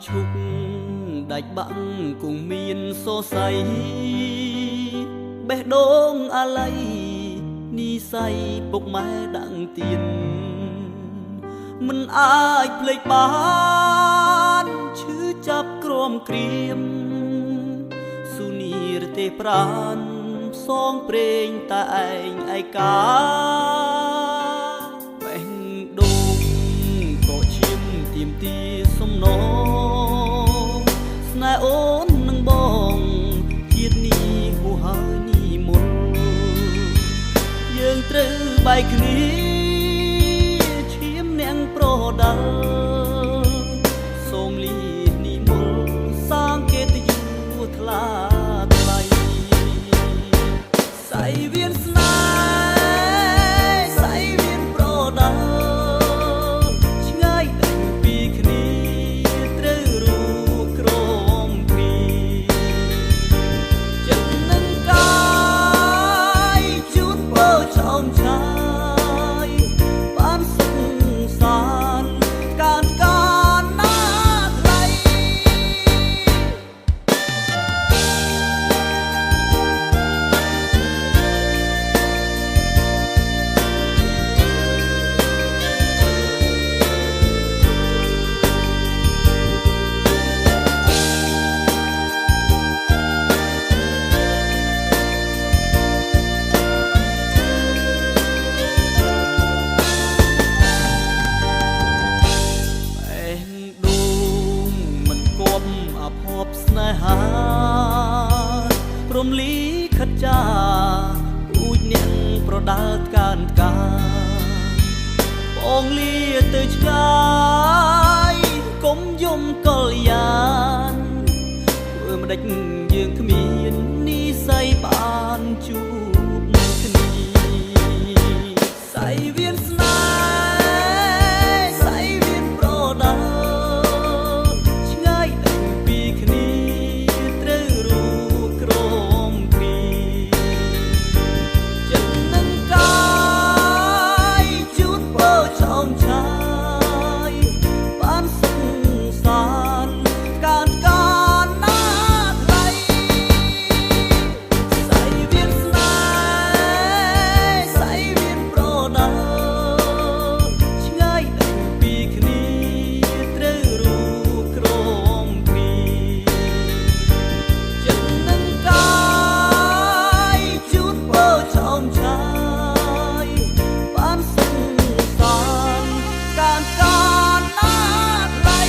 ឈុកដាច់បាំងគង់មានសរសៃបេះដូងអាល័យនីស័យពុកម៉ែដាំងទៀនមិនអាចភ្លេចបានឈឺចាប់ក្រំក្រៀមស៊ូនីរទេប្រានផ្សងព្រេងតែឯងឯកាបេះដូងក៏ឈាមទៀមទាសំណងស្នេហ៍អូននឹងបងជាតិនេះហួហើយនេះមុនយើងត្រូវបែកគ្នាឈាមនាងប្រដាល់សូមលីនេះមុនសាងគេតយូថ្លាថ្លៃសៃវៀនស្នេហ៍សៃវៀនប្រដាល់ឆ្ងាយតែពីគ្នាត្រូវរូក្រមគ្រីចិត្តនឹងកាយជូនពោចោមឆាយបានសុខសាន្តការការណាថ្លៃស្នេហាព្រមលីខិតចាពូជអ្នកប្រដាល់កានកាបងលាទៅឆ្ងាយកុំយំកលយានធ្វើម្ដេចយើងគ្មាននិស័យបានជួបគ្នាសៃវៀនស្នេហ៍សៃវៀនប្រដាល់ឆ្ងាយតែពីគ្នាត្រូវរូក្រមគ្រីចិត្តនឹងកាយជូនពោចោមឆាយបានសុខសាន្តការការណាថ្លៃសៃវៀនស្នេហ៍សៃវៀនប្រដាល់ឆ្ងាយតែពីគ្នាត្រូវរូក្រមគ្រីចិត្តនឹងកាយជូនពោចោមឆាយបានសុខសាន្តការការណាថ្លៃ